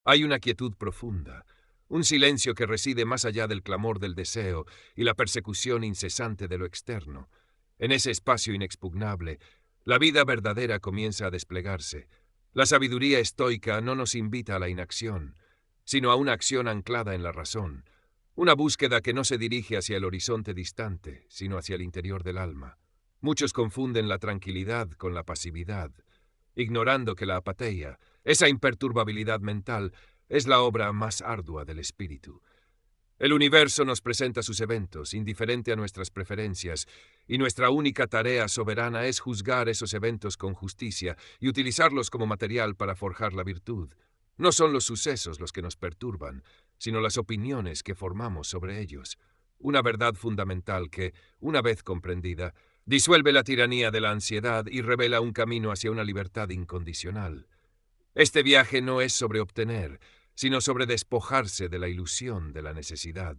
Hay una quietud profunda, un silencio que reside más allá del clamor del deseo y la persecución incesante de lo externo. En ese espacio inexpugnable, la vida verdadera comienza a desplegarse. La sabiduría estoica no nos invita a la inacción, sino a una acción anclada en la razón, una búsqueda que no se dirige hacia el horizonte distante, sino hacia el interior del alma. Muchos confunden la tranquilidad con la pasividad, ignorando que la apateia, esa imperturbabilidad mental, es la obra más ardua del espíritu. El universo nos presenta sus eventos, indiferente a nuestras preferencias, y nuestra única tarea soberana es juzgar esos eventos con justicia y utilizarlos como material para forjar la virtud. No son los sucesos los que nos perturban, sino las opiniones que formamos sobre ellos. Una verdad fundamental que, una vez comprendida, disuelve la tiranía de la ansiedad y revela un camino hacia una libertad incondicional. Este viaje no es sobre obtener, sino sobre despojarse de la ilusión de la necesidad,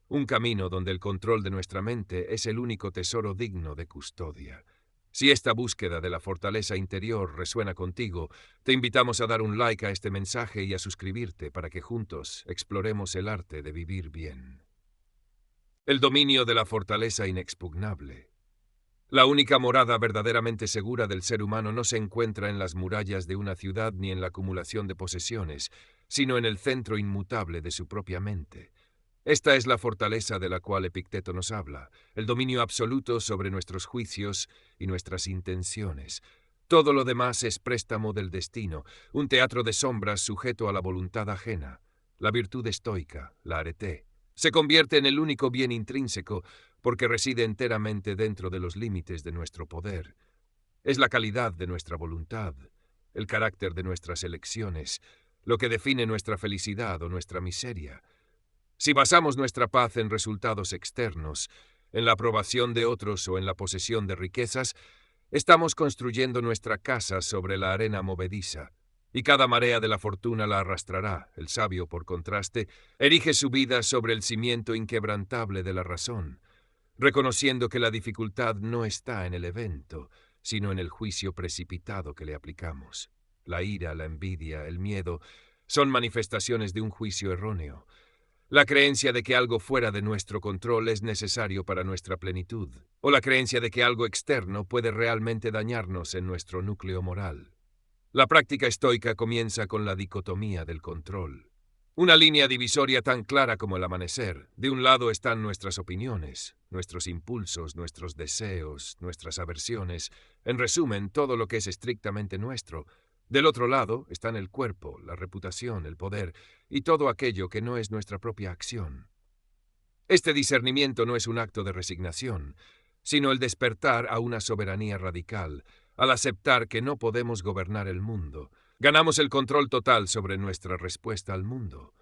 un camino donde el control de nuestra mente es el único tesoro digno de custodia. Si esta búsqueda de la fortaleza interior resuena contigo, te invitamos a dar un like a este mensaje y a suscribirte para que juntos exploremos el arte de vivir bien. El dominio de la fortaleza inexpugnable. La única morada verdaderamente segura del ser humano no se encuentra en las murallas de una ciudad ni en la acumulación de posesiones, sino en el centro inmutable de su propia mente. Esta es la fortaleza de la cual Epicteto nos habla, el dominio absoluto sobre nuestros juicios y nuestras intenciones. Todo lo demás es préstamo del destino, un teatro de sombras sujeto a la voluntad ajena. La virtud estoica, la arete, se convierte en el único bien intrínseco porque reside enteramente dentro de los límites de nuestro poder. Es la calidad de nuestra voluntad, el carácter de nuestras elecciones, lo que define nuestra felicidad o nuestra miseria. Si basamos nuestra paz en resultados externos, en la aprobación de otros o en la posesión de riquezas, estamos construyendo nuestra casa sobre la arena movediza, y cada marea de la fortuna la arrastrará. El sabio, por contraste, erige su vida sobre el cimiento inquebrantable de la razón, reconociendo que la dificultad no está en el evento, sino en el juicio precipitado que le aplicamos. La ira, la envidia, el miedo son manifestaciones de un juicio erróneo. La creencia de que algo fuera de nuestro control es necesario para nuestra plenitud, o la creencia de que algo externo puede realmente dañarnos en nuestro núcleo moral. La práctica estoica comienza con la dicotomía del control. Una línea divisoria tan clara como el amanecer. De un lado están nuestras opiniones, nuestros impulsos, nuestros deseos, nuestras aversiones, en resumen, todo lo que es estrictamente nuestro. Del otro lado están el cuerpo, la reputación, el poder y todo aquello que no es nuestra propia acción. Este discernimiento no es un acto de resignación, sino el despertar a una soberanía radical, al aceptar que no podemos gobernar el mundo. Ganamos el control total sobre nuestra respuesta al mundo.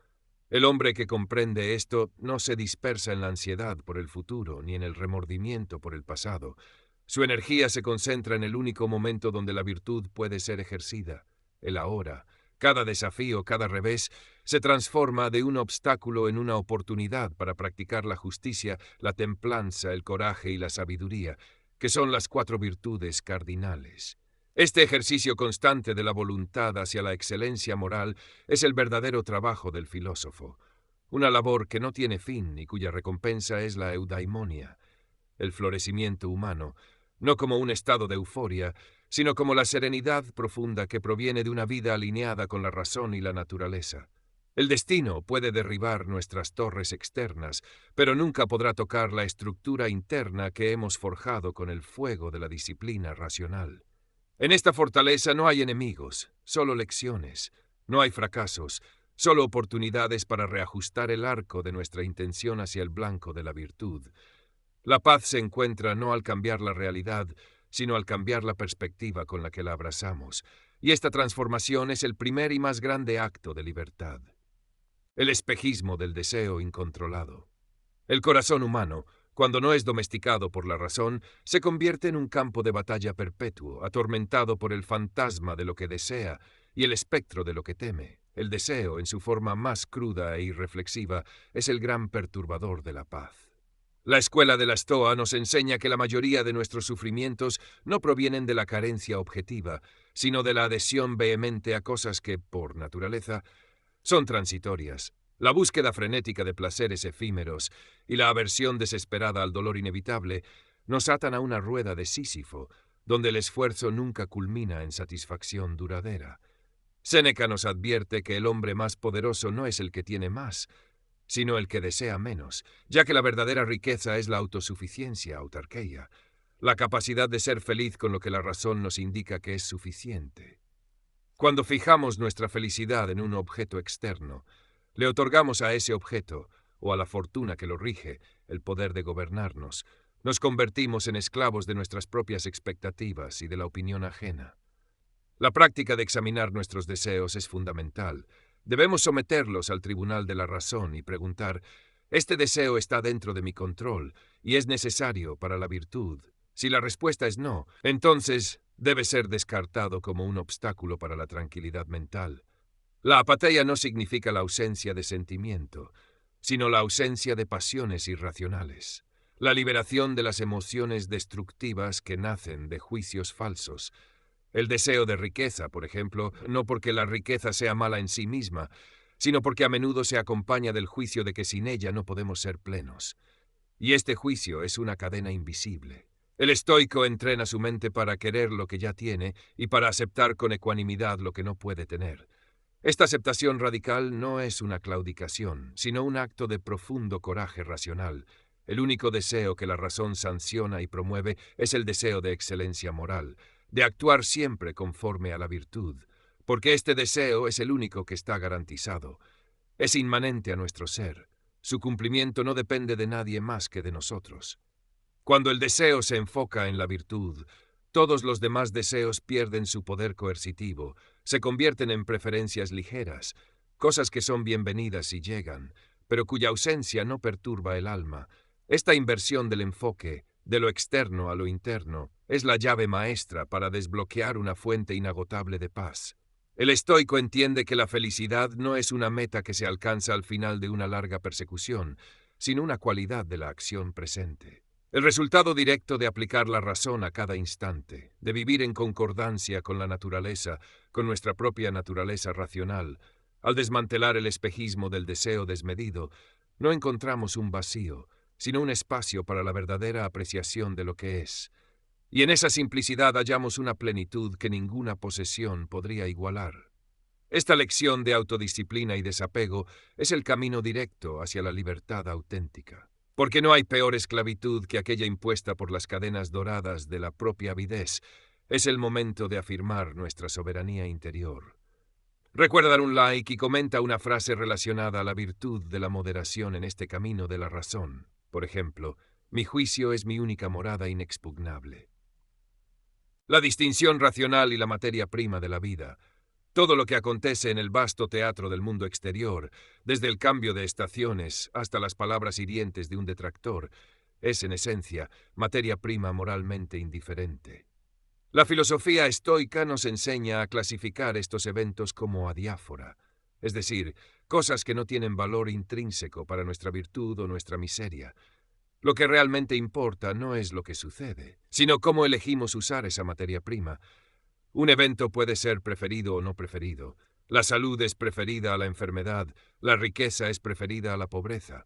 El hombre que comprende esto no se dispersa en la ansiedad por el futuro ni en el remordimiento por el pasado. Su energía se concentra en el único momento donde la virtud puede ser ejercida, el ahora. Cada desafío, cada revés, se transforma de un obstáculo en una oportunidad para practicar la justicia, la templanza, el coraje y la sabiduría, que son las 4 virtudes cardinales. Este ejercicio constante de la voluntad hacia la excelencia moral es el verdadero trabajo del filósofo, una labor que no tiene fin y cuya recompensa es la eudaimonia, el florecimiento humano, no como un estado de euforia, sino como la serenidad profunda que proviene de una vida alineada con la razón y la naturaleza. El destino puede derribar nuestras torres externas, pero nunca podrá tocar la estructura interna que hemos forjado con el fuego de la disciplina racional. En esta fortaleza no hay enemigos, solo lecciones. No hay fracasos, solo oportunidades para reajustar el arco de nuestra intención hacia el blanco de la virtud. La paz se encuentra no al cambiar la realidad, sino al cambiar la perspectiva con la que la abrazamos. Y esta transformación es el primer y más grande acto de libertad. El espejismo del deseo incontrolado. El corazón humano, cuando no es domesticado por la razón, se convierte en un campo de batalla perpetuo, atormentado por el fantasma de lo que desea y el espectro de lo que teme. El deseo, en su forma más cruda e irreflexiva, es el gran perturbador de la paz. La escuela de la Stoa nos enseña que la mayoría de nuestros sufrimientos no provienen de la carencia objetiva, sino de la adhesión vehemente a cosas que, por naturaleza, Son transitorias. La búsqueda frenética de placeres efímeros y la aversión desesperada al dolor inevitable nos atan a una rueda de Sísifo, donde el esfuerzo nunca culmina en satisfacción duradera. Séneca nos advierte que el hombre más poderoso no es el que tiene más, sino el que desea menos, ya que la verdadera riqueza es la autosuficiencia, autarquía, la capacidad de ser feliz con lo que la razón nos indica que es suficiente. Cuando fijamos nuestra felicidad en un objeto externo, le otorgamos a ese objeto, o a la fortuna que lo rige, el poder de gobernarnos. Nos convertimos en esclavos de nuestras propias expectativas y de la opinión ajena. La práctica de examinar nuestros deseos es fundamental. Debemos someterlos al tribunal de la razón y preguntar: ¿este deseo está dentro de mi control y es necesario para la virtud? Si la respuesta es no, entonces debe ser descartado como un obstáculo para la tranquilidad mental. La apatía no significa la ausencia de sentimiento, sino la ausencia de pasiones irracionales, la liberación de las emociones destructivas que nacen de juicios falsos. El deseo de riqueza, por ejemplo, no porque la riqueza sea mala en sí misma, sino porque a menudo se acompaña del juicio de que sin ella no podemos ser plenos. Y este juicio es una cadena invisible. El estoico entrena su mente para querer lo que ya tiene y para aceptar con ecuanimidad lo que no puede tener. Esta aceptación radical no es una claudicación, sino un acto de profundo coraje racional. El único deseo que la razón sanciona y promueve es el deseo de excelencia moral, de actuar siempre conforme a la virtud, porque este deseo es el único que está garantizado. Es inmanente a nuestro ser. Su cumplimiento no depende de nadie más que de nosotros. Cuando el deseo se enfoca en la virtud, todos los demás deseos pierden su poder coercitivo, se convierten en preferencias ligeras, cosas que son bienvenidas y llegan, pero cuya ausencia no perturba el alma. Esta inversión del enfoque, de lo externo a lo interno, es la llave maestra para desbloquear una fuente inagotable de paz. El estoico entiende que la felicidad no es una meta que se alcanza al final de una larga persecución, sino una cualidad de la acción presente. El resultado directo de aplicar la razón a cada instante, de vivir en concordancia con la naturaleza, con nuestra propia naturaleza racional. Al desmantelar el espejismo del deseo desmedido, no encontramos un vacío, sino un espacio para la verdadera apreciación de lo que es. Y en esa simplicidad hallamos una plenitud que ninguna posesión podría igualar. Esta lección de autodisciplina y desapego es el camino directo hacia la libertad auténtica. Porque no hay peor esclavitud que aquella impuesta por las cadenas doradas de la propia avidez. Es el momento de afirmar nuestra soberanía interior. Recuerda dar un like y comenta una frase relacionada a la virtud de la moderación en este camino de la razón. Por ejemplo, mi juicio es mi única morada inexpugnable. La distinción racional y la materia prima de la vida. Todo lo que acontece en el vasto teatro del mundo exterior, desde el cambio de estaciones hasta las palabras hirientes de un detractor, es en esencia materia prima moralmente indiferente. La filosofía estoica nos enseña a clasificar estos eventos como adiáfora, es decir, cosas que no tienen valor intrínseco para nuestra virtud o nuestra miseria. Lo que realmente importa no es lo que sucede, sino cómo elegimos usar esa materia prima. Un evento puede ser preferido o no preferido. La salud es preferida a la enfermedad, la riqueza es preferida a la pobreza.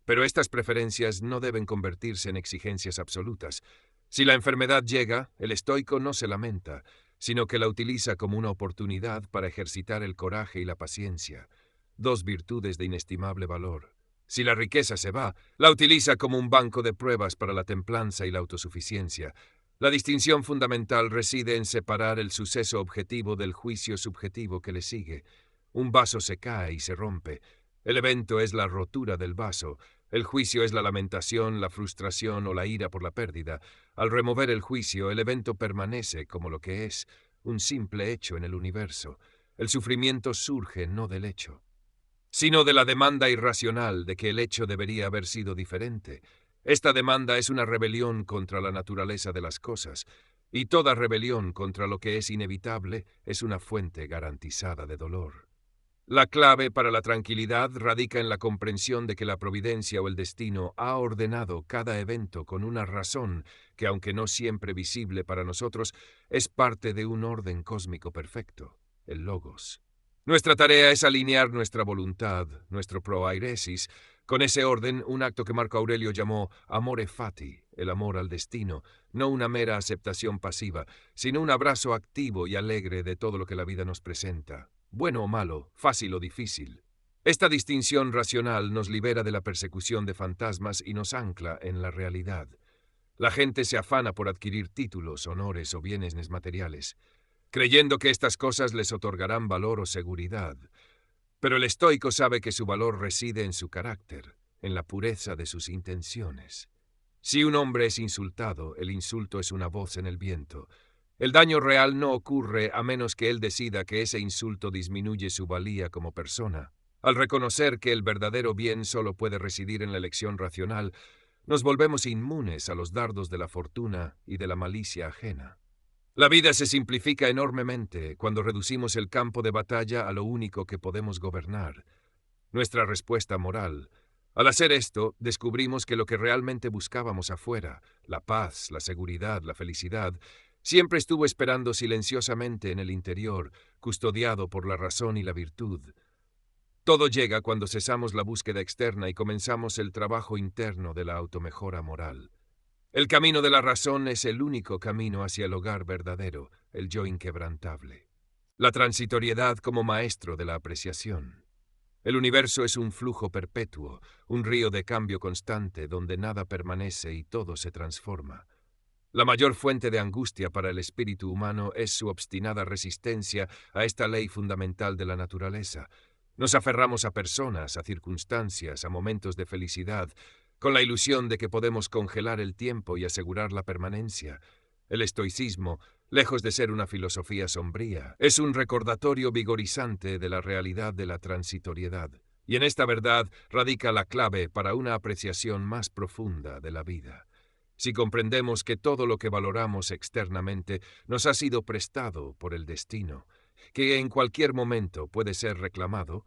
Pero estas preferencias no deben convertirse en exigencias absolutas. Si la enfermedad llega, el estoico no se lamenta, sino que la utiliza como una oportunidad para ejercitar el coraje y la paciencia, dos virtudes de inestimable valor. Si la riqueza se va, la utiliza como un banco de pruebas para la templanza y la autosuficiencia. La distinción fundamental reside en separar el suceso objetivo del juicio subjetivo que le sigue. Un vaso se cae y se rompe. El evento es la rotura del vaso. El juicio es la lamentación, la frustración o la ira por la pérdida. Al remover el juicio, el evento permanece como lo que es, un simple hecho en el universo. El sufrimiento surge no del hecho, sino de la demanda irracional de que el hecho debería haber sido diferente. Esta demanda es una rebelión contra la naturaleza de las cosas, y toda rebelión contra lo que es inevitable es una fuente garantizada de dolor. La clave para la tranquilidad radica en la comprensión de que la providencia o el destino ha ordenado cada evento con una razón que, aunque no siempre visible para nosotros, es parte de un orden cósmico perfecto, el Logos. Nuestra tarea es alinear nuestra voluntad, nuestro proairesis, con ese orden, un acto que Marco Aurelio llamó amore fati, el amor al destino, no una mera aceptación pasiva, sino un abrazo activo y alegre de todo lo que la vida nos presenta, bueno o malo, fácil o difícil. Esta distinción racional nos libera de la persecución de fantasmas y nos ancla en la realidad. La gente se afana por adquirir títulos, honores o bienes materiales, creyendo que estas cosas les otorgarán valor o seguridad. Pero el estoico sabe que su valor reside en su carácter, en la pureza de sus intenciones. Si un hombre es insultado, el insulto es una voz en el viento. El daño real no ocurre a menos que él decida que ese insulto disminuye su valía como persona. Al reconocer que el verdadero bien solo puede residir en la elección racional, nos volvemos inmunes a los dardos de la fortuna y de la malicia ajena. La vida se simplifica enormemente cuando reducimos el campo de batalla a lo único que podemos gobernar, nuestra respuesta moral. Al hacer esto, descubrimos que lo que realmente buscábamos afuera, la paz, la seguridad, la felicidad, siempre estuvo esperando silenciosamente en el interior, custodiado por la razón y la virtud. Todo llega cuando cesamos la búsqueda externa y comenzamos el trabajo interno de la automejora moral. El camino de la razón es el único camino hacia el hogar verdadero, el yo inquebrantable. La transitoriedad como maestro de la apreciación. El universo es un flujo perpetuo, un río de cambio constante donde nada permanece y todo se transforma. La mayor fuente de angustia para el espíritu humano es su obstinada resistencia a esta ley fundamental de la naturaleza. Nos aferramos a personas, a circunstancias, a momentos de felicidad, con la ilusión de que podemos congelar el tiempo y asegurar la permanencia. El estoicismo, lejos de ser una filosofía sombría, es un recordatorio vigorizante de la realidad de la transitoriedad. Y en esta verdad radica la clave para una apreciación más profunda de la vida. Si comprendemos que todo lo que valoramos externamente nos ha sido prestado por el destino, que en cualquier momento puede ser reclamado,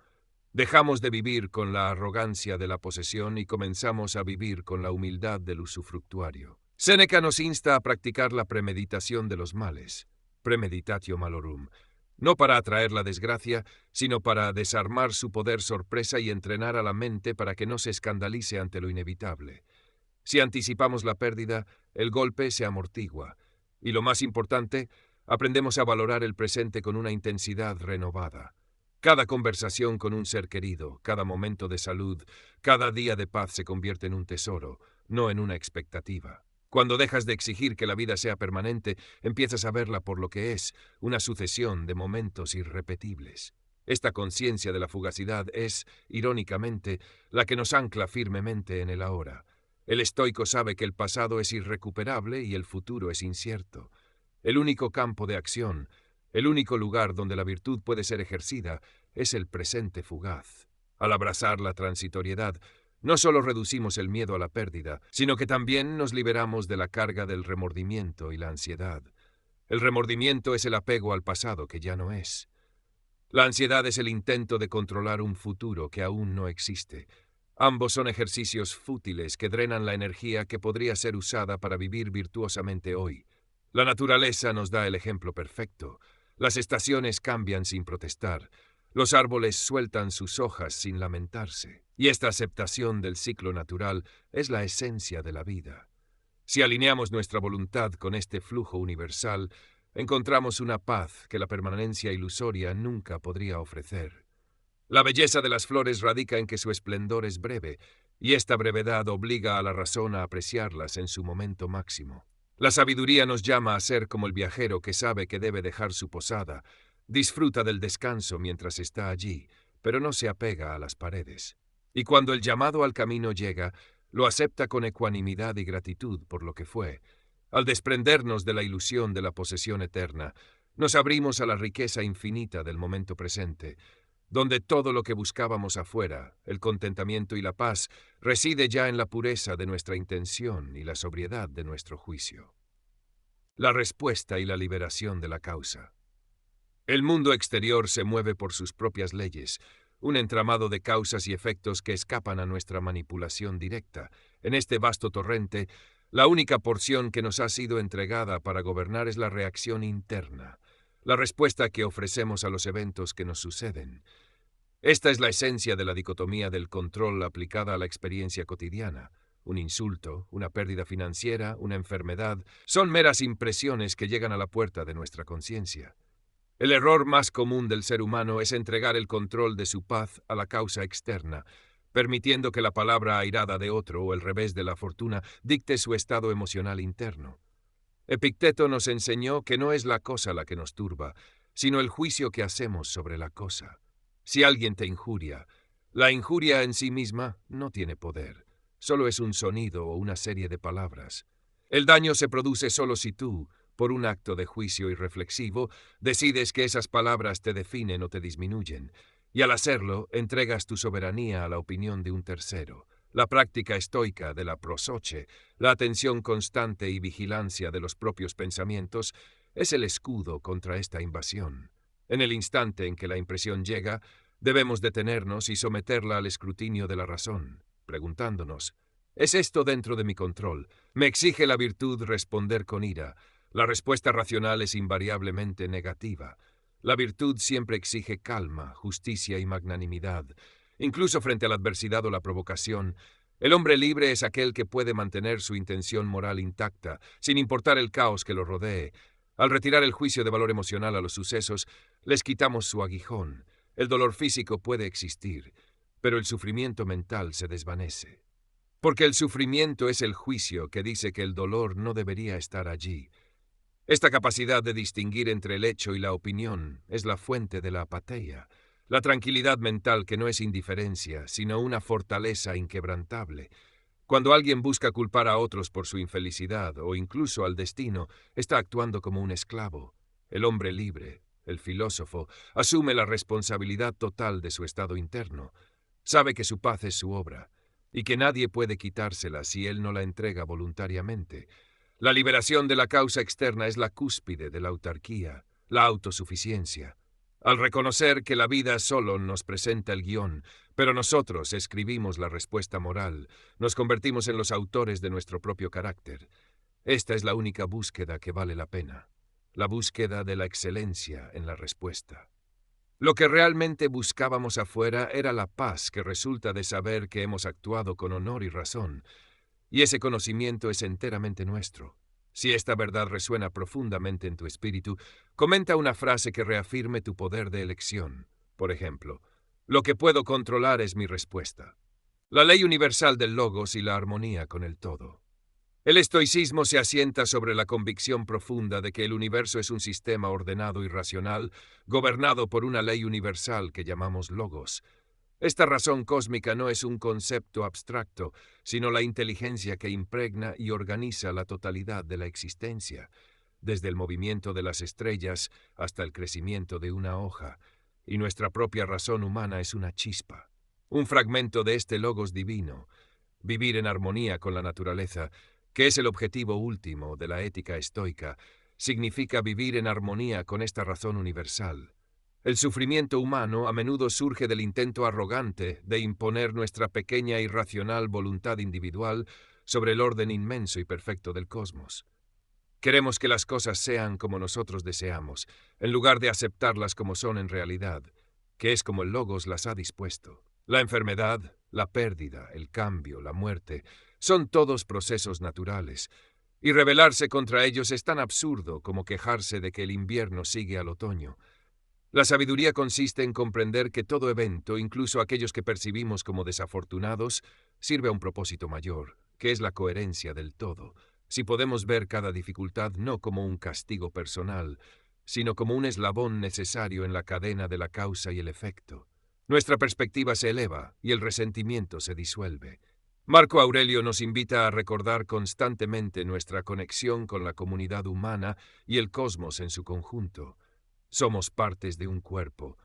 dejamos de vivir con la arrogancia de la posesión y comenzamos a vivir con la humildad del usufructuario. Séneca nos insta a practicar la premeditación de los males, premeditatio malorum, no para atraer la desgracia, sino para desarmar su poder sorpresa y entrenar a la mente para que no se escandalice ante lo inevitable. Si anticipamos la pérdida, el golpe se amortigua, y lo más importante, aprendemos a valorar el presente con una intensidad renovada. Cada conversación con un ser querido, cada momento de salud, cada día de paz se convierte en un tesoro, no en una expectativa. Cuando dejas de exigir que la vida sea permanente, empiezas a verla por lo que es, una sucesión de momentos irrepetibles. Esta conciencia de la fugacidad es, irónicamente, la que nos ancla firmemente en el ahora. El estoico sabe que el pasado es irrecuperable y el futuro es incierto. El único campo de acción, el único lugar donde la virtud puede ser ejercida, es el presente fugaz. Al abrazar la transitoriedad, no solo reducimos el miedo a la pérdida, sino que también nos liberamos de la carga del remordimiento y la ansiedad. El remordimiento es el apego al pasado que ya no es. La ansiedad es el intento de controlar un futuro que aún no existe. Ambos son ejercicios fútiles que drenan la energía que podría ser usada para vivir virtuosamente hoy. La naturaleza nos da el ejemplo perfecto. Las estaciones cambian sin protestar. Los árboles sueltan sus hojas sin lamentarse. Y esta aceptación del ciclo natural es la esencia de la vida. Si alineamos nuestra voluntad con este flujo universal, encontramos una paz que la permanencia ilusoria nunca podría ofrecer. La belleza de las flores radica en que su esplendor es breve, y esta brevedad obliga a la razón a apreciarlas en su momento máximo. La sabiduría nos llama a ser como el viajero que sabe que debe dejar su posada, disfruta del descanso mientras está allí, pero no se apega a las paredes. Y cuando el llamado al camino llega, lo acepta con ecuanimidad y gratitud por lo que fue. Al desprendernos de la ilusión de la posesión eterna, nos abrimos a la riqueza infinita del momento presente, donde todo lo que buscábamos afuera, el contentamiento y la paz, reside ya en la pureza de nuestra intención y la sobriedad de nuestro juicio. La respuesta y la liberación de la causa. El mundo exterior se mueve por sus propias leyes, un entramado de causas y efectos que escapan a nuestra manipulación directa. En este vasto torrente, la única porción que nos ha sido entregada para gobernar es la reacción interna. la respuesta que ofrecemos a los eventos que nos suceden. Esta es la esencia de la dicotomía del control aplicada a la experiencia cotidiana. Un insulto, una pérdida financiera, una enfermedad, son meras impresiones que llegan a la puerta de nuestra conciencia. El error más común del ser humano es entregar el control de su paz a la causa externa, permitiendo que la palabra airada de otro o el revés de la fortuna dicte su estado emocional interno. Epicteto nos enseñó que no es la cosa la que nos turba, sino el juicio que hacemos sobre la cosa. Si alguien te injuria, la injuria en sí misma no tiene poder, solo es un sonido o una serie de palabras. El daño se produce solo si tú, por un acto de juicio irreflexivo, decides que esas palabras te definen o te disminuyen, y al hacerlo entregas tu soberanía a la opinión de un tercero. La práctica estoica de la prosoche, la atención constante y vigilancia de los propios pensamientos, es el escudo contra esta invasión. En el instante en que la impresión llega, debemos detenernos y someterla al escrutinio de la razón, preguntándonos, ¿es esto dentro de mi control? ¿Me exige la virtud responder con ira? La respuesta racional es invariablemente negativa. La virtud siempre exige calma, justicia y magnanimidad. Incluso frente a la adversidad o la provocación, el hombre libre es aquel que puede mantener su intención moral intacta, sin importar el caos que lo rodee. Al retirar el juicio de valor emocional a los sucesos, les quitamos su aguijón. El dolor físico puede existir, pero el sufrimiento mental se desvanece. Porque el sufrimiento es el juicio que dice que el dolor no debería estar allí. Esta capacidad de distinguir entre el hecho y la opinión es la fuente de la apateia, la tranquilidad mental que no es indiferencia, sino una fortaleza inquebrantable. Cuando alguien busca culpar a otros por su infelicidad o incluso al destino, está actuando como un esclavo. El hombre libre, el filósofo, asume la responsabilidad total de su estado interno. Sabe que su paz es su obra y que nadie puede quitársela si él no la entrega voluntariamente. La liberación de la causa externa es la cúspide de la autarquía, la autosuficiencia. Al reconocer que la vida solo nos presenta el guión, pero nosotros escribimos la respuesta moral, nos convertimos en los autores de nuestro propio carácter. Esta es la única búsqueda que vale la pena, la búsqueda de la excelencia en la respuesta. Lo que realmente buscábamos afuera era la paz que resulta de saber que hemos actuado con honor y razón, y ese conocimiento es enteramente nuestro. Si esta verdad resuena profundamente en tu espíritu, comenta una frase que reafirme tu poder de elección. Por ejemplo, lo que puedo controlar es mi respuesta. La ley universal del logos y la armonía con el todo. El estoicismo se asienta sobre la convicción profunda de que el universo es un sistema ordenado y racional, gobernado por una ley universal que llamamos logos. Esta razón cósmica no es un concepto abstracto, sino la inteligencia que impregna y organiza la totalidad de la existencia, desde el movimiento de las estrellas hasta el crecimiento de una hoja, y nuestra propia razón humana es una chispa, un fragmento de este logos divino, vivir en armonía con la naturaleza, que es el objetivo último de la ética estoica, significa vivir en armonía con esta razón universal. El sufrimiento humano a menudo surge del intento arrogante de imponer nuestra pequeña e irracional voluntad individual sobre el orden inmenso y perfecto del cosmos. Queremos que las cosas sean como nosotros deseamos, en lugar de aceptarlas como son en realidad, que es como el Logos las ha dispuesto. La enfermedad, la pérdida, el cambio, la muerte, son todos procesos naturales, y rebelarse contra ellos es tan absurdo como quejarse de que el invierno sigue al otoño. La sabiduría consiste en comprender que todo evento, incluso aquellos que percibimos como desafortunados, sirve a un propósito mayor, que es la coherencia del todo. Si podemos ver cada dificultad no como un castigo personal, sino como un eslabón necesario en la cadena de la causa y el efecto, nuestra perspectiva se eleva y el resentimiento se disuelve. Marco Aurelio nos invita a recordar constantemente nuestra conexión con la comunidad humana y el cosmos en su conjunto. Somos partes de un cuerpo,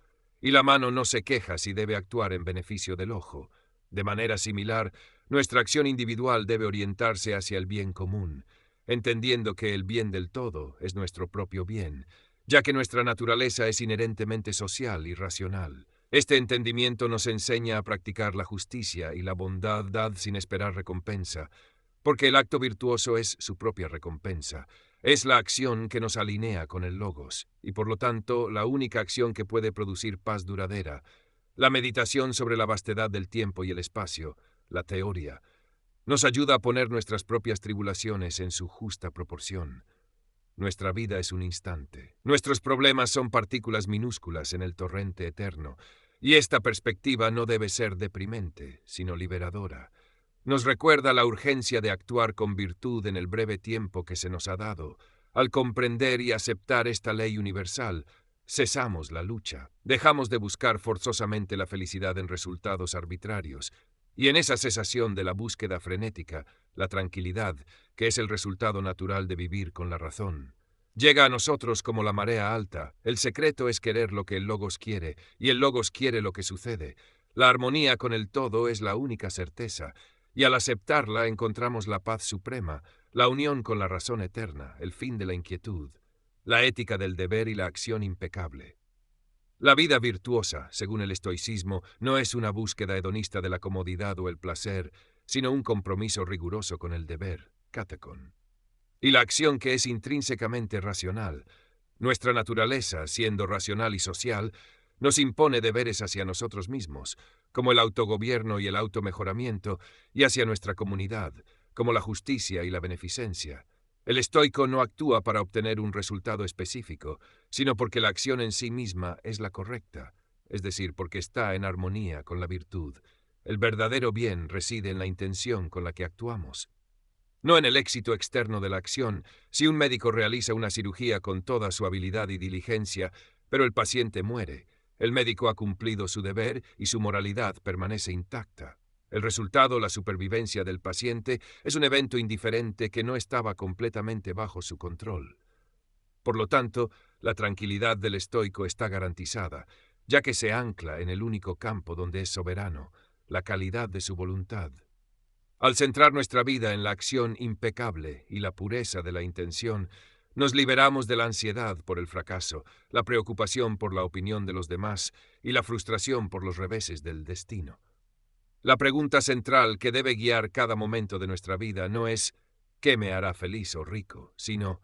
y la mano no se queja si debe actuar en beneficio del ojo. De manera similar, nuestra acción individual debe orientarse hacia el bien común, entendiendo que el bien del todo es nuestro propio bien, ya que nuestra naturaleza es inherentemente social y racional. Este entendimiento nos enseña a practicar la justicia y la bondad sin esperar recompensa, porque el acto virtuoso es su propia recompensa. Es la acción que nos alinea con el logos, y por lo tanto la única acción que puede producir paz duradera. La meditación sobre la vastedad del tiempo y el espacio, la teoría, nos ayuda a poner nuestras propias tribulaciones en su justa proporción. Nuestra vida es un instante. Nuestros problemas son partículas minúsculas en el torrente eterno, y esta perspectiva no debe ser deprimente, sino liberadora. Nos recuerda la urgencia de actuar con virtud en el breve tiempo que se nos ha dado. Al comprender y aceptar esta ley universal, cesamos la lucha, dejamos de buscar forzosamente la felicidad en resultados arbitrarios, y en esa cesación de la búsqueda frenética, la tranquilidad, que es el resultado natural de vivir con la razón, llega a nosotros como la marea alta. El secreto es querer lo que el logos quiere, y el logos quiere lo que sucede. La armonía con el todo es la única certeza, y al aceptarla encontramos la paz suprema, la unión con la razón eterna, el fin de la inquietud, la ética del deber y la acción impecable. La vida virtuosa, según el estoicismo, no es una búsqueda hedonista de la comodidad o el placer, sino un compromiso riguroso con el deber, katakon, y la acción que es intrínsecamente racional. Nuestra naturaleza, siendo racional y social, nos impone deberes hacia nosotros mismos, como el autogobierno y el automejoramiento, y hacia nuestra comunidad, como la justicia y la beneficencia. El estoico no actúa para obtener un resultado específico, sino porque la acción en sí misma es la correcta, es decir, porque está en armonía con la virtud. El verdadero bien reside en la intención con la que actuamos, no en el éxito externo de la acción. Si un médico realiza una cirugía con toda su habilidad y diligencia, pero el paciente muere, el médico ha cumplido su deber y su moralidad permanece intacta. El resultado, la supervivencia del paciente, es un evento indiferente que no estaba completamente bajo su control. Por lo tanto, la tranquilidad del estoico está garantizada, ya que se ancla en el único campo donde es soberano, la calidad de su voluntad. Al centrar nuestra vida en la acción impecable y la pureza de la intención, nos liberamos de la ansiedad por el fracaso, la preocupación por la opinión de los demás y la frustración por los reveses del destino. La pregunta central que debe guiar cada momento de nuestra vida no es ¿qué me hará feliz o rico?, sino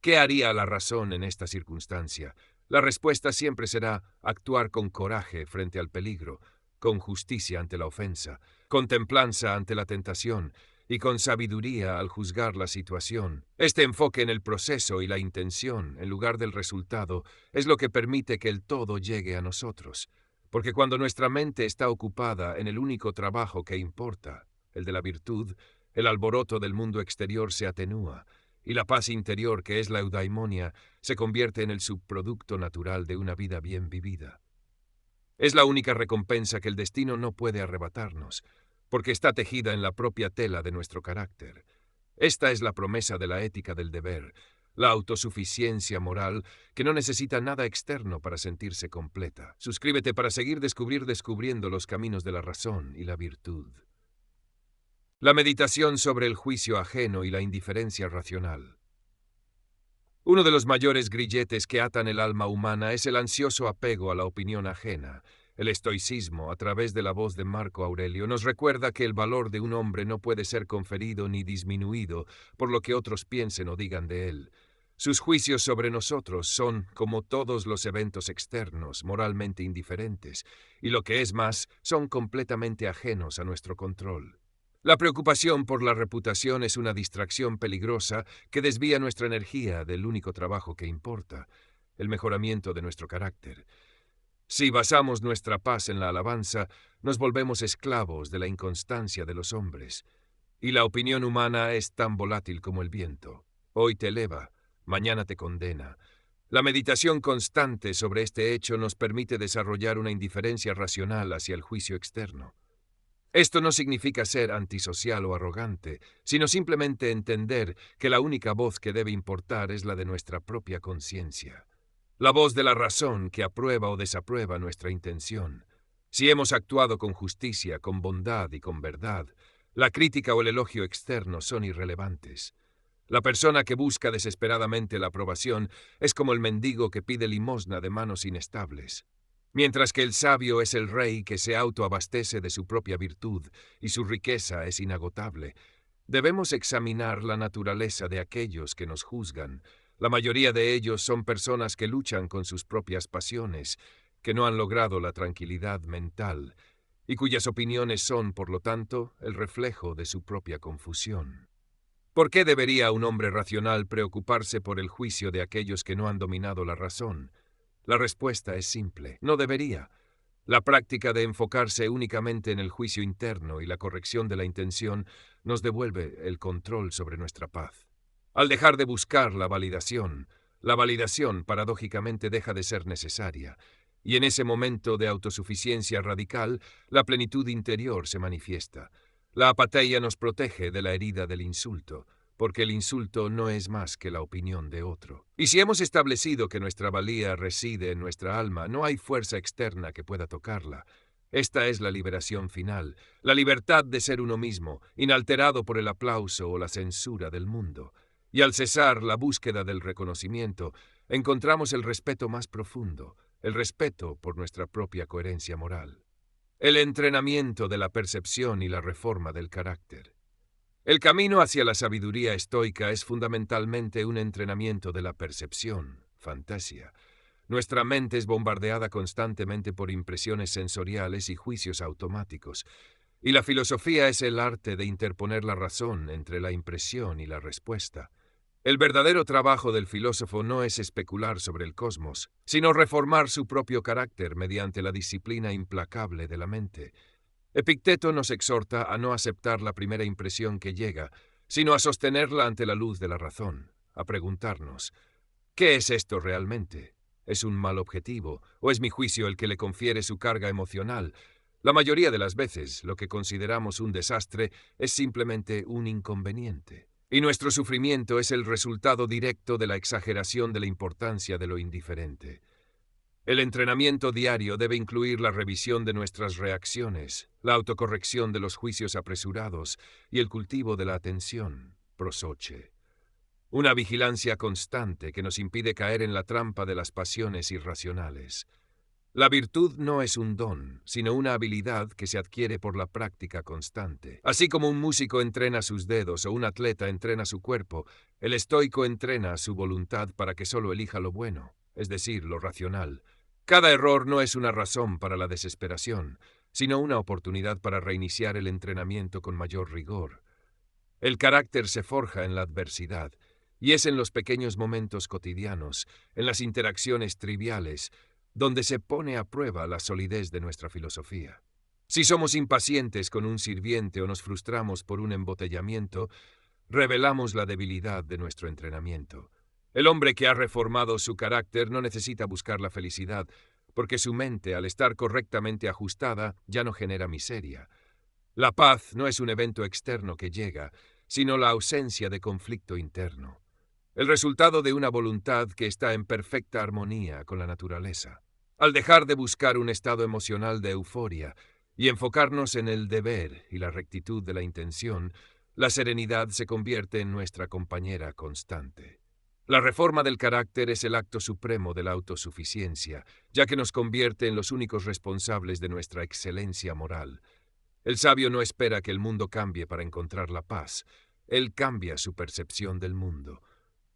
¿qué haría la razón en esta circunstancia? La respuesta siempre será actuar con coraje frente al peligro, con justicia ante la ofensa, con templanza ante la tentación y con sabiduría al juzgar la situación. Este enfoque en el proceso y la intención, en lugar del resultado, es lo que permite que el todo llegue a nosotros. Porque cuando nuestra mente está ocupada en el único trabajo que importa, el de la virtud, el alboroto del mundo exterior se atenúa, y la paz interior, que es la eudaimonia, se convierte en el subproducto natural de una vida bien vivida. Es la única recompensa que el destino no puede arrebatarnos, porque está tejida en la propia tela de nuestro carácter. Esta es la promesa de la ética del deber, la autosuficiencia moral que no necesita nada externo para sentirse completa. Suscríbete para seguir descubriendo los caminos de la razón y la virtud. La meditación sobre el juicio ajeno y la indiferencia racional. Uno de los mayores grilletes que atan el alma humana es el ansioso apego a la opinión ajena. El estoicismo, a través de la voz de Marco Aurelio, nos recuerda que el valor de un hombre no puede ser conferido ni disminuido por lo que otros piensen o digan de él. Sus juicios sobre nosotros son, como todos los eventos externos, moralmente indiferentes, y lo que es más, son completamente ajenos a nuestro control. La preocupación por la reputación es una distracción peligrosa que desvía nuestra energía del único trabajo que importa, el mejoramiento de nuestro carácter. Si basamos nuestra paz en la alabanza, nos volvemos esclavos de la inconstancia de los hombres, y la opinión humana es tan volátil como el viento. Hoy te eleva, mañana te condena. La meditación constante sobre este hecho nos permite desarrollar una indiferencia racional hacia el juicio externo. Esto no significa ser antisocial o arrogante, sino simplemente entender que la única voz que debe importar es la de nuestra propia conciencia. La voz de la razón que aprueba o desaprueba nuestra intención. Si hemos actuado con justicia, con bondad y con verdad, la crítica o el elogio externo son irrelevantes. La persona que busca desesperadamente la aprobación es como el mendigo que pide limosna de manos inestables. Mientras que el sabio es el rey que se autoabastece de su propia virtud y su riqueza es inagotable. Debemos examinar la naturaleza de aquellos que nos juzgan. La mayoría de ellos son personas que luchan con sus propias pasiones, que no han logrado la tranquilidad mental, y cuyas opiniones son, por lo tanto, el reflejo de su propia confusión. ¿Por qué debería un hombre racional preocuparse por el juicio de aquellos que no han dominado la razón? La respuesta es simple: no debería. La práctica de enfocarse únicamente en el juicio interno y la corrección de la intención nos devuelve el control sobre nuestra paz. Al dejar de buscar la validación paradójicamente deja de ser necesaria, y en ese momento de autosuficiencia radical, la plenitud interior se manifiesta. La apatía nos protege de la herida del insulto, porque el insulto no es más que la opinión de otro. Y si hemos establecido que nuestra valía reside en nuestra alma, no hay fuerza externa que pueda tocarla. Esta es la liberación final, la libertad de ser uno mismo, inalterado por el aplauso o la censura del mundo. Y al cesar la búsqueda del reconocimiento, encontramos el respeto más profundo, el respeto por nuestra propia coherencia moral. El entrenamiento de la percepción y la reforma del carácter. El camino hacia la sabiduría estoica es fundamentalmente un entrenamiento de la percepción, fantasía. Nuestra mente es bombardeada constantemente por impresiones sensoriales y juicios automáticos, y la filosofía es el arte de interponer la razón entre la impresión y la respuesta. El verdadero trabajo del filósofo no es especular sobre el cosmos, sino reformar su propio carácter mediante la disciplina implacable de la mente. Epicteto nos exhorta a no aceptar la primera impresión que llega, sino a sostenerla ante la luz de la razón, a preguntarnos: ¿qué es esto realmente? ¿Es un mal objetivo, o es mi juicio el que le confiere su carga emocional? La mayoría de las veces, lo que consideramos un desastre es simplemente un inconveniente, y nuestro sufrimiento es el resultado directo de la exageración de la importancia de lo indiferente. El entrenamiento diario debe incluir la revisión de nuestras reacciones, la autocorrección de los juicios apresurados y el cultivo de la atención, prosoche. Una vigilancia constante que nos impide caer en la trampa de las pasiones irracionales. La virtud no es un don, sino una habilidad que se adquiere por la práctica constante. Así como un músico entrena sus dedos o un atleta entrena su cuerpo, el estoico entrena su voluntad para que solo elija lo bueno, es decir, lo racional. Cada error no es una razón para la desesperación, sino una oportunidad para reiniciar el entrenamiento con mayor rigor. El carácter se forja en la adversidad, y es en los pequeños momentos cotidianos, en las interacciones triviales, donde se pone a prueba la solidez de nuestra filosofía. Si somos impacientes con un sirviente o nos frustramos por un embotellamiento, revelamos la debilidad de nuestro entrenamiento. El hombre que ha reformado su carácter no necesita buscar la felicidad, porque su mente, al estar correctamente ajustada, ya no genera miseria. La paz no es un evento externo que llega, sino la ausencia de conflicto interno, el resultado de una voluntad que está en perfecta armonía con la naturaleza. Al dejar de buscar un estado emocional de euforia y enfocarnos en el deber y la rectitud de la intención, la serenidad se convierte en nuestra compañera constante. La reforma del carácter es el acto supremo de la autosuficiencia, ya que nos convierte en los únicos responsables de nuestra excelencia moral. El sabio no espera que el mundo cambie para encontrar la paz. Él cambia su percepción del mundo.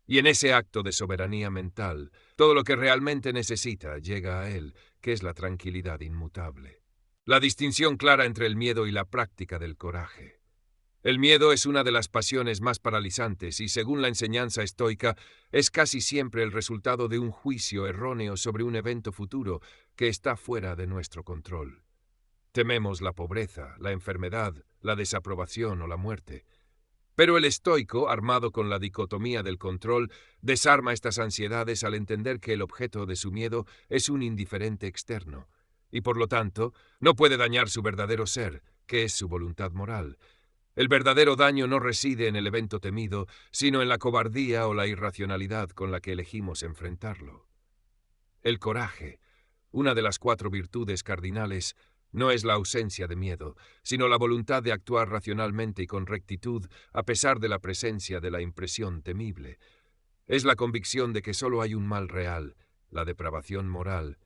Y en ese acto de soberanía mental, todo lo que realmente necesita llega a él, que es la tranquilidad inmutable. La distinción clara entre el miedo y la práctica del coraje. El miedo es una de las pasiones más paralizantes y, según la enseñanza estoica, es casi siempre el resultado de un juicio erróneo sobre un evento futuro que está fuera de nuestro control. Tememos la pobreza, la enfermedad, la desaprobación o la muerte. Pero el estoico, armado con la dicotomía del control, desarma estas ansiedades al entender que el objeto de su miedo es un indiferente externo, y por lo tanto no puede dañar su verdadero ser, que es su voluntad moral. El verdadero daño no reside en el evento temido, sino en la cobardía o la irracionalidad con la que elegimos enfrentarlo. El coraje, una de las 4 virtudes cardinales, no es la ausencia de miedo, sino la voluntad de actuar racionalmente y con rectitud a pesar de la presencia de la impresión temible. Es la convicción de que solo hay un mal real, la depravación moral,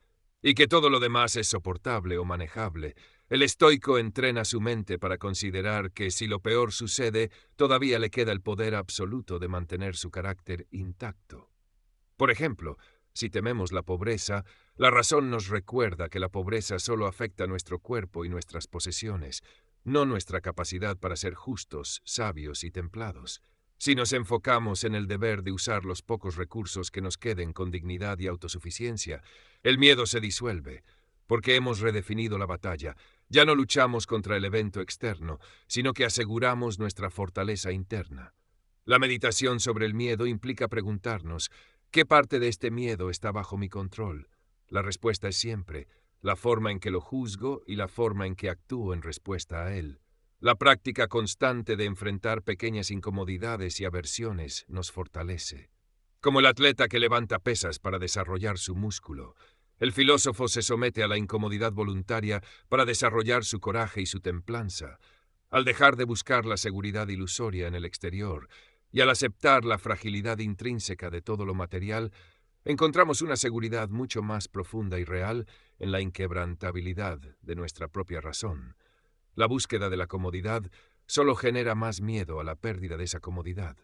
y que todo lo demás es soportable o manejable. El estoico entrena su mente para considerar que si lo peor sucede, todavía le queda el poder absoluto de mantener su carácter intacto. Por ejemplo, si tememos la pobreza, la razón nos recuerda que la pobreza solo afecta nuestro cuerpo y nuestras posesiones, no nuestra capacidad para ser justos, sabios y templados. Si nos enfocamos en el deber de usar los pocos recursos que nos queden con dignidad y autosuficiencia, el miedo se disuelve, porque hemos redefinido la batalla. Ya no luchamos contra el evento externo, sino que aseguramos nuestra fortaleza interna. La meditación sobre el miedo implica preguntarnos: ¿qué parte de este miedo está bajo mi control? La respuesta es siempre la forma en que lo juzgo y la forma en que actúo en respuesta a él. La práctica constante de enfrentar pequeñas incomodidades y aversiones nos fortalece. Como el atleta que levanta pesas para desarrollar su músculo, el filósofo se somete a la incomodidad voluntaria para desarrollar su coraje y su templanza. Al dejar de buscar la seguridad ilusoria en el exterior y al aceptar la fragilidad intrínseca de todo lo material, encontramos una seguridad mucho más profunda y real en la inquebrantabilidad de nuestra propia razón. La búsqueda de la comodidad solo genera más miedo a la pérdida de esa comodidad.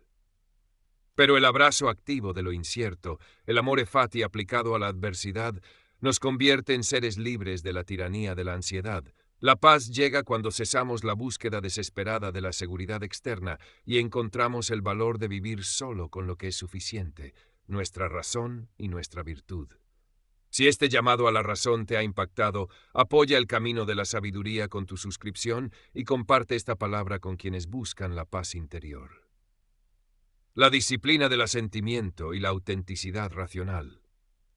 Pero el abrazo activo de lo incierto, el amore fati aplicado a la adversidad, nos convierte en seres libres de la tiranía de la ansiedad. La paz llega cuando cesamos la búsqueda desesperada de la seguridad externa y encontramos el valor de vivir solo con lo que es suficiente, nuestra razón y nuestra virtud. Si este llamado a la razón te ha impactado, apoya el camino de la sabiduría con tu suscripción y comparte esta palabra con quienes buscan la paz interior. La disciplina del asentimiento y la autenticidad racional.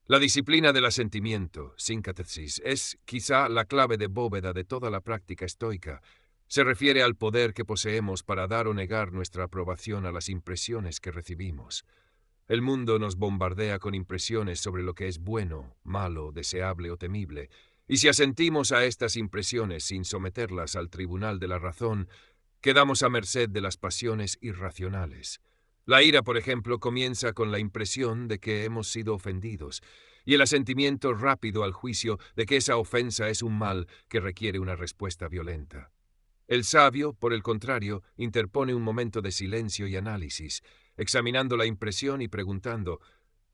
La disciplina del asentimiento, sincatesis, es quizá la clave de bóveda de toda la práctica estoica. Se refiere al poder que poseemos para dar o negar nuestra aprobación a las impresiones que recibimos. El mundo nos bombardea con impresiones sobre lo que es bueno, malo, deseable o temible, y si asentimos a estas impresiones sin someterlas al tribunal de la razón, quedamos a merced de las pasiones irracionales. La ira, por ejemplo, comienza con la impresión de que hemos sido ofendidos, y el asentimiento rápido al juicio de que esa ofensa es un mal que requiere una respuesta violenta. El sabio, por el contrario, interpone un momento de silencio y análisis, examinando la impresión y preguntando: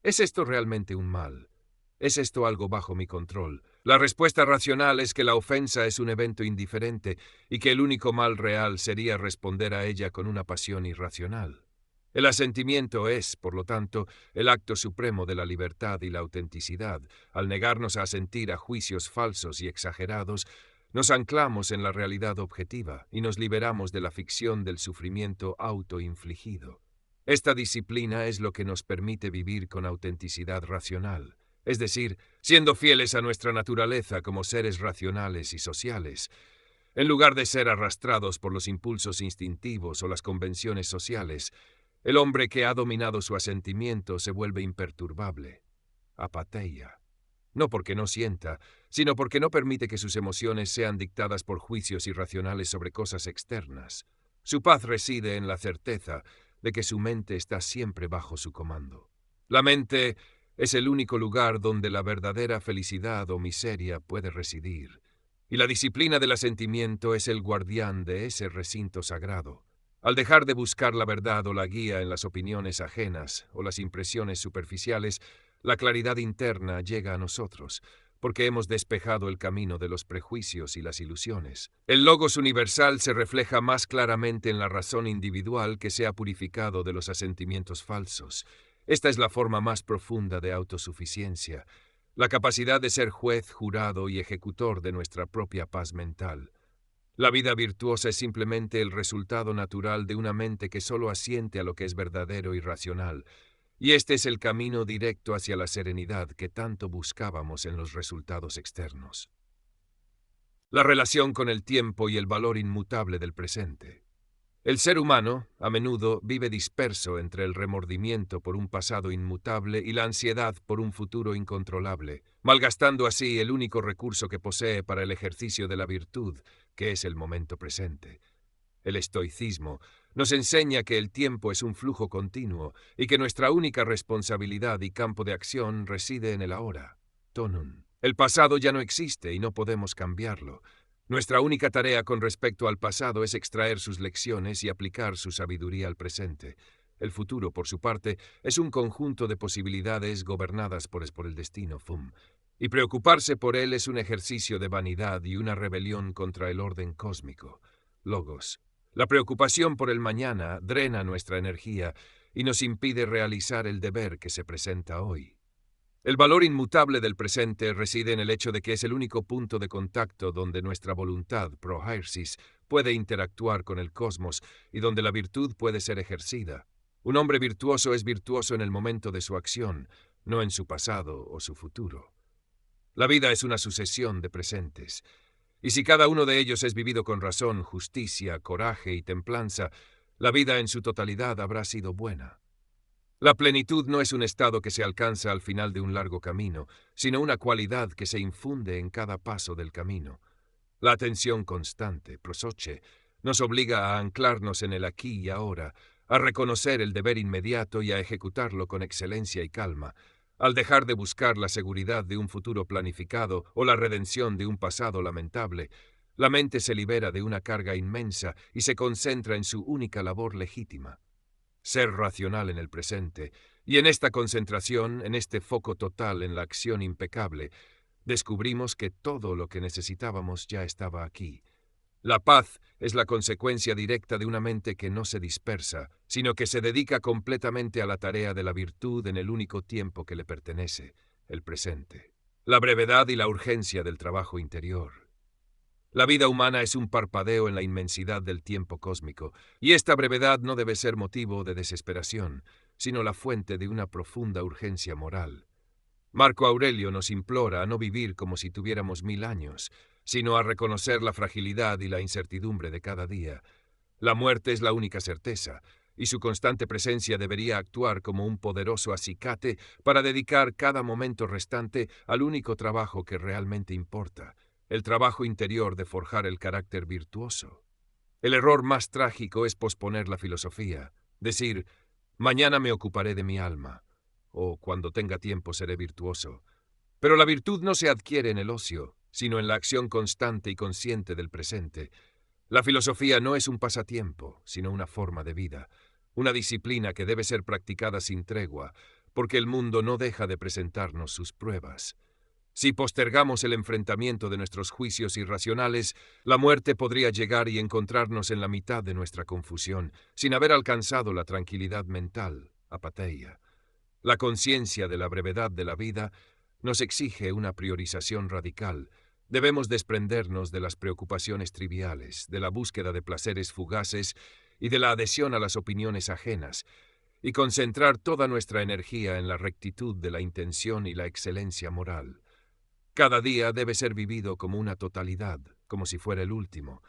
¿es esto realmente un mal? ¿Es esto algo bajo mi control? La respuesta racional es que la ofensa es un evento indiferente y que el único mal real sería responder a ella con una pasión irracional. El asentimiento es, por lo tanto, el acto supremo de la libertad y la autenticidad. Al negarnos a asentir a juicios falsos y exagerados, nos anclamos en la realidad objetiva y nos liberamos de la ficción del sufrimiento autoinfligido. Esta disciplina es lo que nos permite vivir con autenticidad racional, es decir, siendo fieles a nuestra naturaleza como seres racionales y sociales, en lugar de ser arrastrados por los impulsos instintivos o las convenciones sociales. El hombre que ha dominado su asentimiento se vuelve imperturbable, apatheia. No porque no sienta, sino porque no permite que sus emociones sean dictadas por juicios irracionales sobre cosas externas. Su paz reside en la certeza de que su mente está siempre bajo su comando. La mente es el único lugar donde la verdadera felicidad o miseria puede residir, y la disciplina del asentimiento es el guardián de ese recinto sagrado. Al dejar de buscar la verdad o la guía en las opiniones ajenas o las impresiones superficiales, la claridad interna llega a nosotros, porque hemos despejado el camino de los prejuicios y las ilusiones. El logos universal se refleja más claramente en la razón individual que se ha purificado de los asentimientos falsos. Esta es la forma más profunda de autosuficiencia, la capacidad de ser juez, jurado y ejecutor de nuestra propia paz mental. La vida virtuosa es simplemente el resultado natural de una mente que solo asiente a lo que es verdadero y racional, y este es el camino directo hacia la serenidad que tanto buscábamos en los resultados externos. La relación con el tiempo y el valor inmutable del presente. El ser humano, a menudo, vive disperso entre el remordimiento por un pasado inmutable y la ansiedad por un futuro incontrolable, malgastando así el único recurso que posee para el ejercicio de la virtud, que es el momento presente. El estoicismo nos enseña que el tiempo es un flujo continuo y que nuestra única responsabilidad y campo de acción reside en el ahora, tonum. El pasado ya no existe y no podemos cambiarlo. Nuestra única tarea con respecto al pasado es extraer sus lecciones y aplicar su sabiduría al presente. El futuro, por su parte, es un conjunto de posibilidades gobernadas por el destino, Fum. Y preocuparse por él es un ejercicio de vanidad y una rebelión contra el orden cósmico. Logos. La preocupación por el mañana drena nuestra energía y nos impide realizar el deber que se presenta hoy. El valor inmutable del presente reside en el hecho de que es el único punto de contacto donde nuestra voluntad, prohairsis, puede interactuar con el cosmos y donde la virtud puede ser ejercida. Un hombre virtuoso es virtuoso en el momento de su acción, no en su pasado o su futuro. La vida es una sucesión de presentes, y si cada uno de ellos es vivido con razón, justicia, coraje y templanza, la vida en su totalidad habrá sido buena. La plenitud no es un estado que se alcanza al final de un largo camino, sino una cualidad que se infunde en cada paso del camino. La atención constante, prosoche, nos obliga a anclarnos en el aquí y ahora, a reconocer el deber inmediato y a ejecutarlo con excelencia y calma. Al dejar de buscar la seguridad de un futuro planificado o la redención de un pasado lamentable, la mente se libera de una carga inmensa y se concentra en su única labor legítima: ser racional en el presente, y en esta concentración, en este foco total en la acción impecable, descubrimos que todo lo que necesitábamos ya estaba aquí. La paz es la consecuencia directa de una mente que no se dispersa, sino que se dedica completamente a la tarea de la virtud en el único tiempo que le pertenece, el presente. La brevedad y la urgencia del trabajo interior. La vida humana es un parpadeo en la inmensidad del tiempo cósmico, y esta brevedad no debe ser motivo de desesperación, sino la fuente de una profunda urgencia moral. Marco Aurelio nos implora a no vivir como si tuviéramos 1000 años, sino a reconocer la fragilidad y la incertidumbre de cada día. La muerte es la única certeza, y su constante presencia debería actuar como un poderoso acicate para dedicar cada momento restante al único trabajo que realmente importa: el trabajo interior de forjar el carácter virtuoso. El error más trágico es posponer la filosofía, decir, mañana me ocuparé de mi alma, o cuando tenga tiempo seré virtuoso. Pero la virtud no se adquiere en el ocio, sino en la acción constante y consciente del presente. La filosofía no es un pasatiempo, sino una forma de vida, una disciplina que debe ser practicada sin tregua, porque el mundo no deja de presentarnos sus pruebas. Si postergamos el enfrentamiento de nuestros juicios irracionales, la muerte podría llegar y encontrarnos en la mitad de nuestra confusión, sin haber alcanzado la tranquilidad mental, apatheia. La conciencia de la brevedad de la vida nos exige una priorización radical. Debemos desprendernos de las preocupaciones triviales, de la búsqueda de placeres fugaces y de la adhesión a las opiniones ajenas, y concentrar toda nuestra energía en la rectitud de la intención y la excelencia moral. Cada día debe ser vivido como una totalidad, como si fuera el último,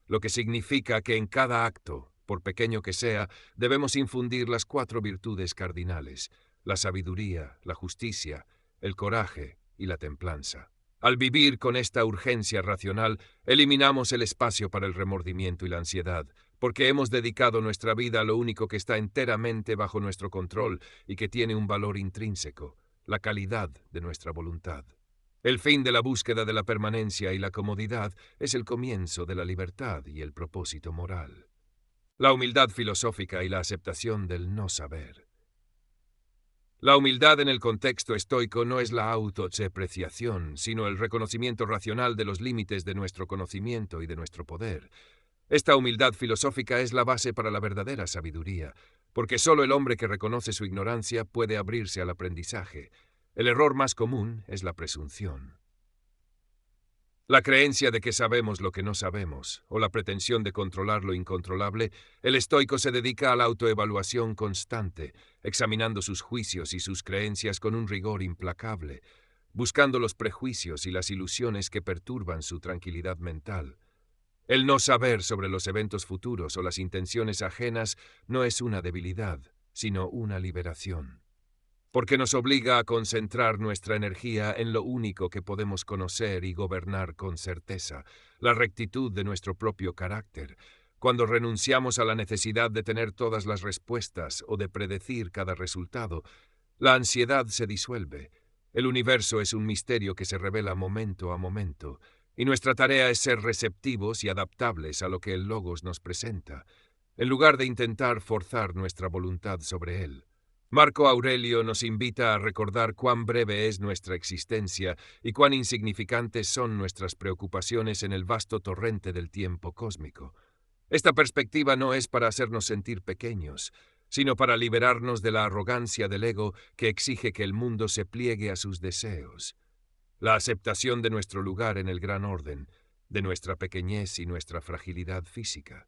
lo que significa que en cada acto, por pequeño que sea, debemos infundir las 4 virtudes cardinales: la sabiduría, la justicia, el coraje y la templanza. Al vivir con esta urgencia racional, eliminamos el espacio para el remordimiento y la ansiedad, porque hemos dedicado nuestra vida a lo único que está enteramente bajo nuestro control y que tiene un valor intrínseco: la calidad de nuestra voluntad. El fin de la búsqueda de la permanencia y la comodidad es el comienzo de la libertad y el propósito moral. La humildad filosófica y la aceptación del no saber. La humildad en el contexto estoico no es la autodepreciación, sino el reconocimiento racional de los límites de nuestro conocimiento y de nuestro poder. Esta humildad filosófica es la base para la verdadera sabiduría, porque solo el hombre que reconoce su ignorancia puede abrirse al aprendizaje. El error más común es la presunción. La creencia de que sabemos lo que no sabemos, o la pretensión de controlar lo incontrolable. El estoico se dedica a la autoevaluación constante, examinando sus juicios y sus creencias con un rigor implacable, buscando los prejuicios y las ilusiones que perturban su tranquilidad mental. El no saber sobre los eventos futuros o las intenciones ajenas no es una debilidad, sino una liberación, porque nos obliga a concentrar nuestra energía en lo único que podemos conocer y gobernar con certeza: la rectitud de nuestro propio carácter. Cuando renunciamos a la necesidad de tener todas las respuestas o de predecir cada resultado, la ansiedad se disuelve. El universo es un misterio que se revela momento a momento, y nuestra tarea es ser receptivos y adaptables a lo que el Logos nos presenta, en lugar de intentar forzar nuestra voluntad sobre él. Marco Aurelio nos invita a recordar cuán breve es nuestra existencia y cuán insignificantes son nuestras preocupaciones en el vasto torrente del tiempo cósmico. Esta perspectiva no es para hacernos sentir pequeños, sino para liberarnos de la arrogancia del ego que exige que el mundo se pliegue a sus deseos. La aceptación de nuestro lugar en el gran orden, de nuestra pequeñez y nuestra fragilidad física,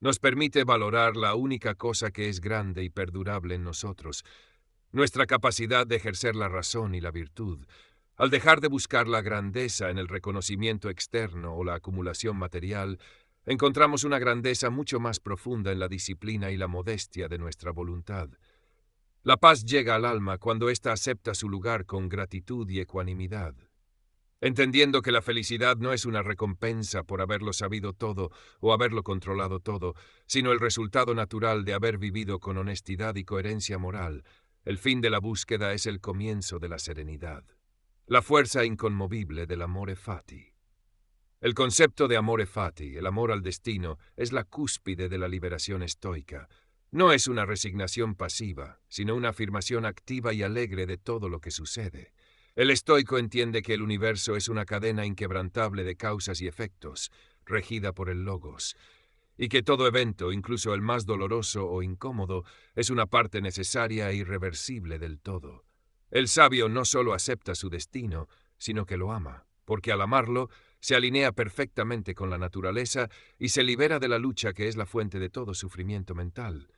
nos permite valorar la única cosa que es grande y perdurable en nosotros, nuestra capacidad de ejercer la razón y la virtud. Al dejar de buscar la grandeza en el reconocimiento externo o la acumulación material, encontramos una grandeza mucho más profunda en la disciplina y la modestia de nuestra voluntad. La paz llega al alma cuando ésta acepta su lugar con gratitud y ecuanimidad, entendiendo que la felicidad no es una recompensa por haberlo sabido todo o haberlo controlado todo, sino el resultado natural de haber vivido con honestidad y coherencia moral. El fin de la búsqueda es el comienzo de la serenidad, la fuerza inconmovible del amore fati. El concepto de amore fati, el amor al destino, es la cúspide de la liberación estoica. No es una resignación pasiva, sino una afirmación activa y alegre de todo lo que sucede. El estoico entiende que el universo es una cadena inquebrantable de causas y efectos, regida por el logos, y que todo evento, incluso el más doloroso o incómodo, es una parte necesaria e irreversible del todo. El sabio no solo acepta su destino, sino que lo ama, porque al amarlo, se alinea perfectamente con la naturaleza y se libera de la lucha que es la fuente de todo sufrimiento mental.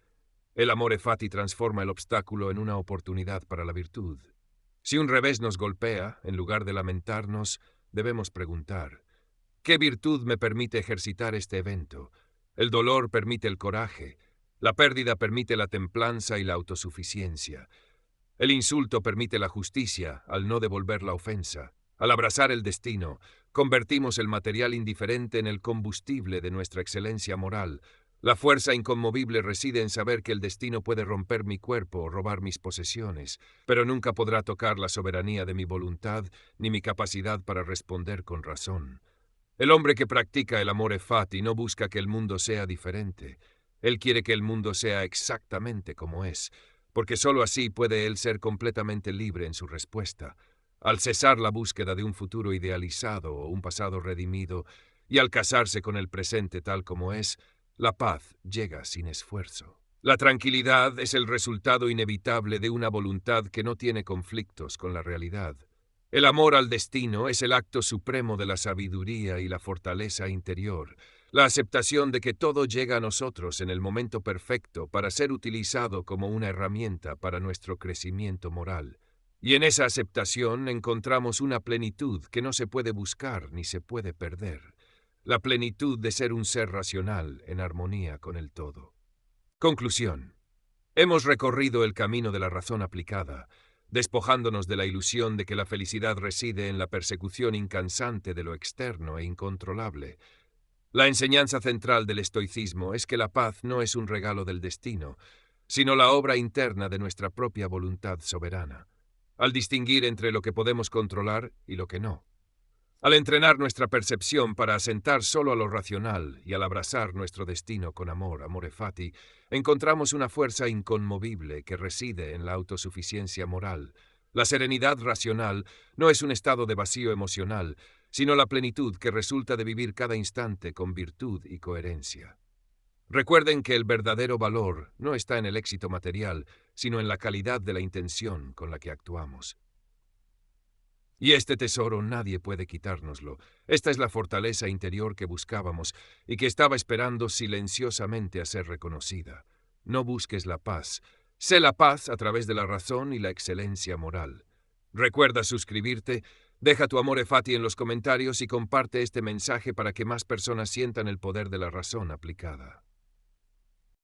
El amore fati transforma el obstáculo en una oportunidad para la virtud. Si un revés nos golpea, en lugar de lamentarnos, debemos preguntar: ¿qué virtud me permite ejercitar este evento? El dolor permite el coraje, la pérdida permite la templanza y la autosuficiencia. El insulto permite la justicia al no devolver la ofensa. Al abrazar el destino, convertimos el material indiferente en el combustible de nuestra excelencia moral. La fuerza inconmovible reside en saber que el destino puede romper mi cuerpo o robar mis posesiones, pero nunca podrá tocar la soberanía de mi voluntad ni mi capacidad para responder con razón. El hombre que practica el amore fati no busca que el mundo sea diferente. Él quiere que el mundo sea exactamente como es, porque sólo así puede él ser completamente libre en su respuesta. Al cesar la búsqueda de un futuro idealizado o un pasado redimido, y al casarse con el presente tal como es, la paz llega sin esfuerzo. La tranquilidad es el resultado inevitable de una voluntad que no tiene conflictos con la realidad. El amor al destino es el acto supremo de la sabiduría y la fortaleza interior, la aceptación de que todo llega a nosotros en el momento perfecto para ser utilizado como una herramienta para nuestro crecimiento moral. Y en esa aceptación encontramos una plenitud que no se puede buscar ni se puede perder, la plenitud de ser un ser racional en armonía con el todo. Conclusión. Hemos recorrido el camino de la razón aplicada, despojándonos de la ilusión de que la felicidad reside en la persecución incansante de lo externo e incontrolable. La enseñanza central del estoicismo es que la paz no es un regalo del destino, sino la obra interna de nuestra propia voluntad soberana, al distinguir entre lo que podemos controlar y lo que no. Al entrenar nuestra percepción para asentar solo a lo racional y al abrazar nuestro destino con amor, amore fati, encontramos una fuerza inconmovible que reside en la autosuficiencia moral. La serenidad racional no es un estado de vacío emocional, sino la plenitud que resulta de vivir cada instante con virtud y coherencia. Recuerden que el verdadero valor no está en el éxito material, sino en la calidad de la intención con la que actuamos. Y este tesoro nadie puede quitárnoslo. Esta es la fortaleza interior que buscábamos y que estaba esperando silenciosamente a ser reconocida. No busques la paz. Sé la paz a través de la razón y la excelencia moral. Recuerda suscribirte, deja tu amore fati en los comentarios y comparte este mensaje para que más personas sientan el poder de la razón aplicada.